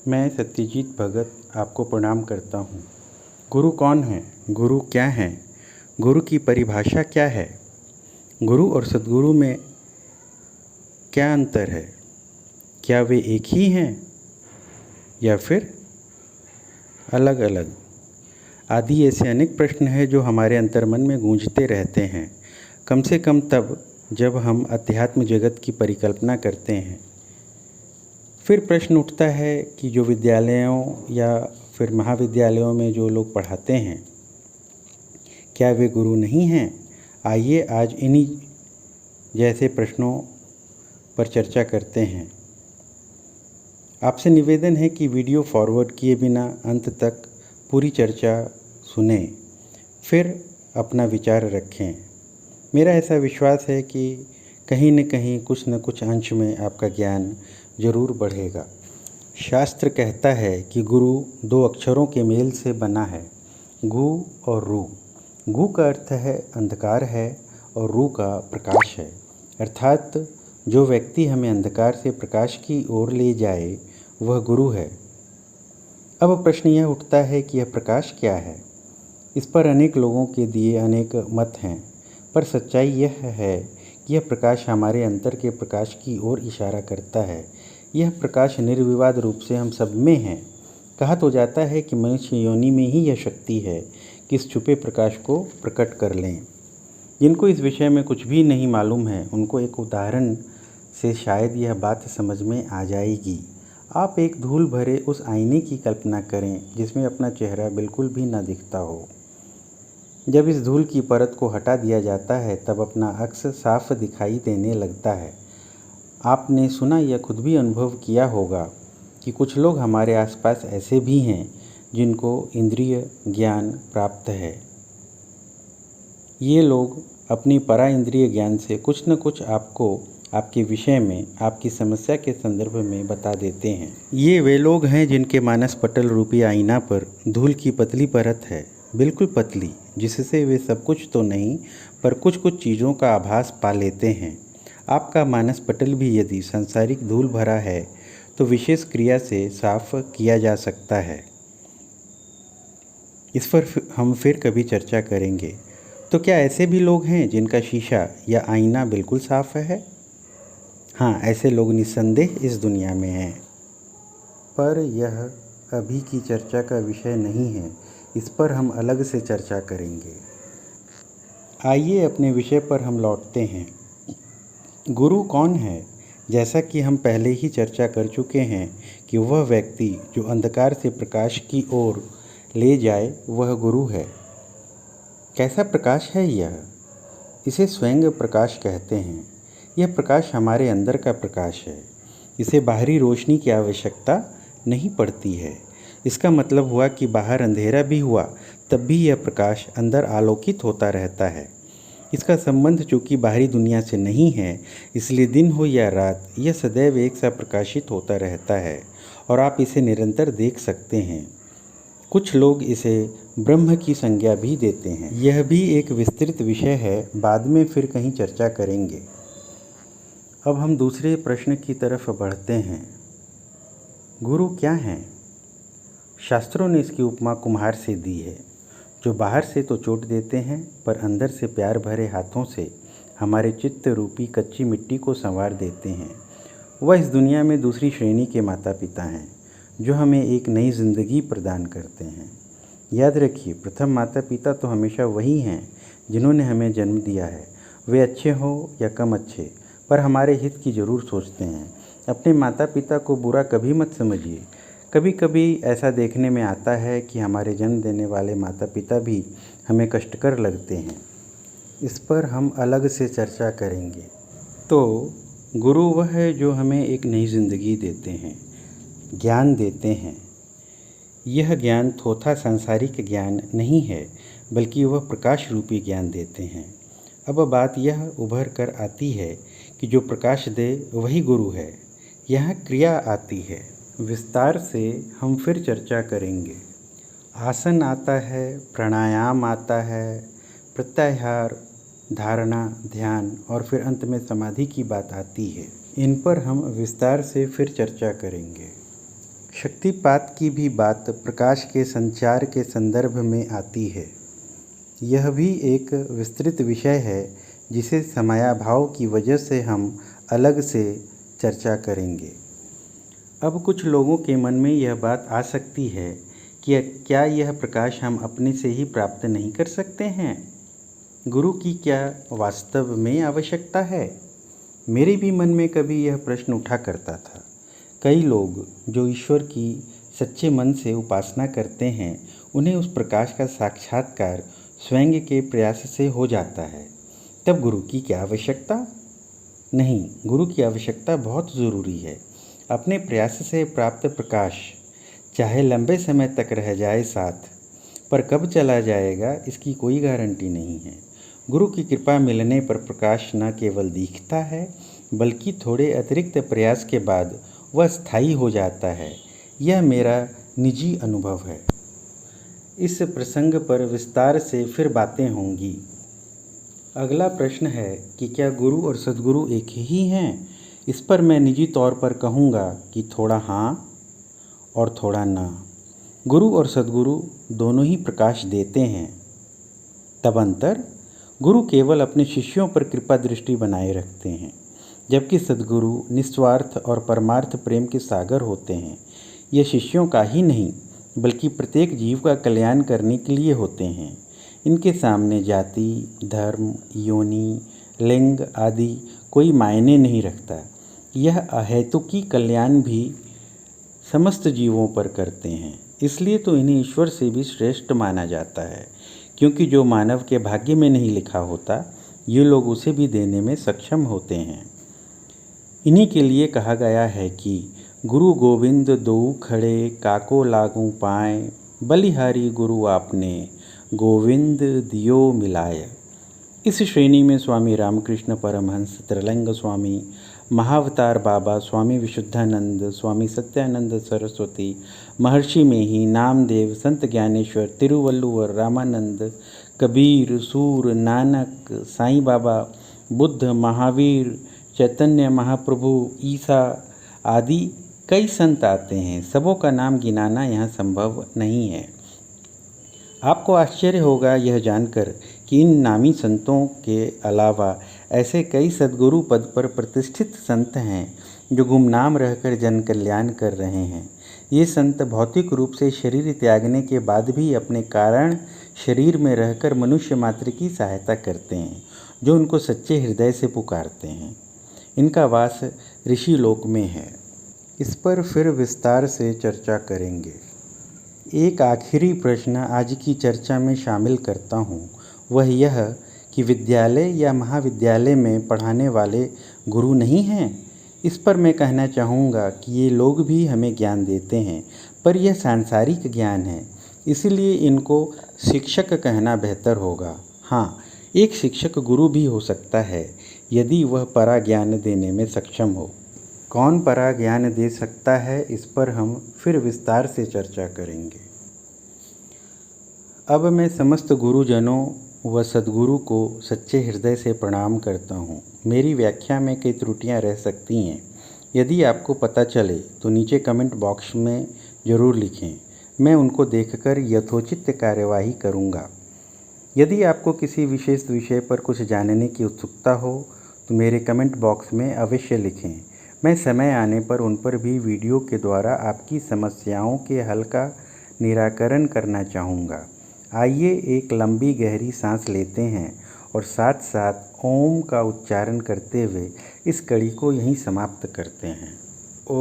मैं सत्यजीत भगत आपको प्रणाम करता हूँ। गुरु कौन है? गुरु क्या हैं? गुरु की परिभाषा क्या है? गुरु और सद्गुरु में क्या अंतर है? क्या वे एक ही हैं या फिर अलग अलग? आदि ऐसे अनेक प्रश्न हैं जो हमारे अंतर्मन में गूंजते रहते हैं, कम से कम तब जब हम अध्यात्म जगत की परिकल्पना करते हैं। फिर प्रश्न उठता है कि जो विद्यालयों या फिर महाविद्यालयों में जो लोग पढ़ाते हैं, क्या वे गुरु नहीं हैं? आइए आज इन्हीं जैसे प्रश्नों पर चर्चा करते हैं। आपसे निवेदन है कि वीडियो फॉरवर्ड किए बिना अंत तक पूरी चर्चा सुनें, फिर अपना विचार रखें। मेरा ऐसा विश्वास है कि कहीं न कहीं कुछ न कुछ अंश में आपका ज्ञान जरूर बढ़ेगा। शास्त्र कहता है कि गुरु दो अक्षरों के मेल से बना है, गु और रू। गु का अर्थ है अंधकार है और रू का प्रकाश है, अर्थात जो व्यक्ति हमें अंधकार से प्रकाश की ओर ले जाए वह गुरु है। अब प्रश्न यह उठता है कि यह प्रकाश क्या है? इस पर अनेक लोगों के दिए अनेक मत हैं, पर सच्चाई यह है कि यह प्रकाश हमारे अंतर के प्रकाश की ओर इशारा करता है। यह प्रकाश निर्विवाद रूप से हम सब में है। कहा तो जाता है कि मनुष्य योनि में ही यह शक्ति है कि इस छुपे प्रकाश को प्रकट कर लें। जिनको इस विषय में कुछ भी नहीं मालूम है, उनको एक उदाहरण से शायद यह बात समझ में आ जाएगी। आप एक धूल भरे उस आईने की कल्पना करें जिसमें अपना चेहरा बिल्कुल भी ना दिखता हो। जब इस धूल की परत को हटा दिया जाता है तब अपना अक्स साफ दिखाई देने लगता है। आपने सुना या खुद भी अनुभव किया होगा कि कुछ लोग हमारे आसपास ऐसे भी हैं जिनको इंद्रिय ज्ञान प्राप्त है। ये लोग अपनी परा इंद्रिय ज्ञान से कुछ न कुछ आपको आपके विषय में, आपकी समस्या के संदर्भ में बता देते हैं। ये वे लोग हैं जिनके मानस पटल रूपी आईना पर धूल की पतली परत है, बिल्कुल पतली, जिससे वे सब कुछ तो नहीं पर कुछ कुछ चीज़ों का आभास पा लेते हैं। आपका मानस पटल भी यदि सांसारिक धूल भरा है तो विशेष क्रिया से साफ किया जा सकता है। इस पर हम फिर कभी चर्चा करेंगे। तो क्या ऐसे भी लोग हैं जिनका शीशा या आईना बिल्कुल साफ है? हाँ, ऐसे लोग निस्संदेह इस दुनिया में हैं, पर यह अभी की चर्चा का विषय नहीं है। इस पर हम अलग से चर्चा करेंगे। आइए अपने विषय पर हम लौटते हैं। गुरु कौन है? जैसा कि हम पहले ही चर्चा कर चुके हैं कि वह व्यक्ति जो अंधकार से प्रकाश की ओर ले जाए वह गुरु है। कैसा प्रकाश है यह? इसे स्वयं प्रकाश कहते हैं। यह प्रकाश हमारे अंदर का प्रकाश है। इसे बाहरी रोशनी की आवश्यकता नहीं पड़ती है। इसका मतलब हुआ कि बाहर अंधेरा भी हुआ तब भी यह प्रकाश अंदर आलोकित होता रहता है। इसका संबंध चूँकि बाहरी दुनिया से नहीं है, इसलिए दिन हो या रात यह सदैव एक सा प्रकाशित होता रहता है और आप इसे निरंतर देख सकते हैं। कुछ लोग इसे ब्रह्म की संज्ञा भी देते हैं। यह भी एक विस्तृत विषय है, बाद में फिर कहीं चर्चा करेंगे। अब हम दूसरे प्रश्न की तरफ बढ़ते हैं। गुरु क्या हैं? शास्त्रों ने इसकी उपमा कुम्हार से दी है, जो बाहर से तो चोट देते हैं पर अंदर से प्यार भरे हाथों से हमारे चित्त रूपी कच्ची मिट्टी को संवार देते हैं। वह इस दुनिया में दूसरी श्रेणी के माता पिता हैं जो हमें एक नई जिंदगी प्रदान करते हैं। याद रखिए, प्रथम माता पिता तो हमेशा वही हैं जिन्होंने हमें जन्म दिया है। वे अच्छे हों या कम अच्छे, पर हमारे हित की ज़रूर सोचते हैं। अपने माता पिता को बुरा कभी मत समझिए। कभी कभी ऐसा देखने में आता है कि हमारे जन्म देने वाले माता पिता भी हमें कष्टकर लगते हैं। इस पर हम अलग से चर्चा करेंगे। तो गुरु वह है जो हमें एक नई जिंदगी देते हैं, ज्ञान देते हैं। यह ज्ञान थोथा सांसारिक ज्ञान नहीं है, बल्कि वह प्रकाश रूपी ज्ञान देते हैं। अब बात यह उभर कर आती है कि जो प्रकाश दे वही गुरु है। यह क्रिया आती है, विस्तार से हम फिर चर्चा करेंगे। आसन आता है, प्राणायाम आता है, प्रत्याहार, धारणा, ध्यान और फिर अंत में समाधि की बात आती है। इन पर हम विस्तार से फिर चर्चा करेंगे। शक्तिपात की भी बात प्रकाश के संचार के संदर्भ में आती है। यह भी एक विस्तृत विषय है जिसे समयाभाव की वजह से हम अलग से चर्चा करेंगे। अब कुछ लोगों के मन में यह बात आ सकती है कि क्या यह प्रकाश हम अपने से ही प्राप्त नहीं कर सकते हैं? गुरु की क्या वास्तव में आवश्यकता है? मेरे भी मन में कभी यह प्रश्न उठा करता था। कई लोग जो ईश्वर की सच्चे मन से उपासना करते हैं, उन्हें उस प्रकाश का साक्षात्कार स्वयं के प्रयास से हो जाता है। तब गुरु की क्या आवश्यकता? नहीं, गुरु की आवश्यकता बहुत ज़रूरी है। अपने प्रयास से प्राप्त प्रकाश चाहे लंबे समय तक रह जाए साथ, पर कब चला जाएगा इसकी कोई गारंटी नहीं है। गुरु की कृपा मिलने पर प्रकाश न केवल दिखता है, बल्कि थोड़े अतिरिक्त प्रयास के बाद वह स्थायी हो जाता है। यह मेरा निजी अनुभव है। इस प्रसंग पर विस्तार से फिर बातें होंगी। अगला प्रश्न है कि क्या गुरु और सद्गुरु एक ही हैं? इस पर मैं निजी तौर पर कहूँगा कि थोड़ा हाँ और थोड़ा ना। गुरु और सद्गुरु दोनों ही प्रकाश देते हैं। तब अंतर? गुरु केवल अपने शिष्यों पर कृपा दृष्टि बनाए रखते हैं, जबकि सद्गुरु निस्वार्थ और परमार्थ प्रेम के सागर होते हैं। ये शिष्यों का ही नहीं, बल्कि प्रत्येक जीव का कल्याण करने के लिए होते हैं। इनके सामने जाति, धर्म, योनि, लिंग आदि कोई मायने नहीं रखता। यह अहेतुकी कल्याण भी समस्त जीवों पर करते हैं। इसलिए तो इन्हें ईश्वर से भी श्रेष्ठ माना जाता है, क्योंकि जो मानव के भाग्य में नहीं लिखा होता, ये लोग उसे भी देने में सक्षम होते हैं। इन्हीं के लिए कहा गया है कि गुरु गोविंद दोऊ खड़े, काको लागू पाएँ, बलिहारी गुरु आपने, गोविंद दियो मिलाय। इस श्रेणी में स्वामी रामकृष्ण परमहंस, त्रिलिंग स्वामी, महाअवतार बाबा, स्वामी विशुद्धानंद, स्वामी सत्यानंद सरस्वती, महर्षि मेही, नामदेव, संत ज्ञानेश्वर, तिरुवल्लुवर, रामानंद, कबीर, सूर, नानक, साईं बाबा, बुद्ध, महावीर, चैतन्य महाप्रभु, ईसा आदि कई संत आते हैं। सबों का नाम गिनाना यहाँ संभव नहीं है। आपको आश्चर्य होगा यह जानकर कि इन नामी संतों के अलावा ऐसे कई सद्गुरु पद पर प्रतिष्ठित संत हैं जो गुमनाम रहकर जन कल्याण कर रहे हैं। ये संत भौतिक रूप से शरीर त्यागने के बाद भी अपने कारण शरीर में रहकर मनुष्य मात्र की सहायता करते हैं, जो उनको सच्चे हृदय से पुकारते हैं। इनका वास ऋषि लोक में है। इस पर फिर विस्तार से चर्चा करेंगे। एक आखिरी प्रश्न आज की चर्चा में शामिल करता हूँ। वह यह कि विद्यालय या महाविद्यालय में पढ़ाने वाले गुरु नहीं हैं। इस पर मैं कहना चाहूँगा कि ये लोग भी हमें ज्ञान देते हैं, पर यह सांसारिक ज्ञान है, इसलिए इनको शिक्षक कहना बेहतर होगा। हाँ, एक शिक्षक गुरु भी हो सकता है यदि वह परा ज्ञान देने में सक्षम हो। कौन परा ज्ञान दे सकता है, इस पर हम फिर विस्तार से चर्चा करेंगे। अब मैं समस्त गुरुजनों व सद्गुरु को सच्चे हृदय से प्रणाम करता हूँ। मेरी व्याख्या में कई त्रुटियाँ रह सकती हैं। यदि आपको पता चले तो नीचे कमेंट बॉक्स में ज़रूर लिखें। मैं उनको देखकर यथोचित कार्यवाही करूँगा। यदि आपको किसी विशेष विषय पर कुछ जानने की उत्सुकता हो तो मेरे कमेंट बॉक्स में अवश्य लिखें। मैं समय आने पर उन पर भी वीडियो के द्वारा आपकी समस्याओं के हल का निराकरण करना चाहूँगा। आइए एक लंबी गहरी सांस लेते हैं और साथ साथ ओम का उच्चारण करते हुए इस कड़ी को यहीं समाप्त करते हैं। ओम।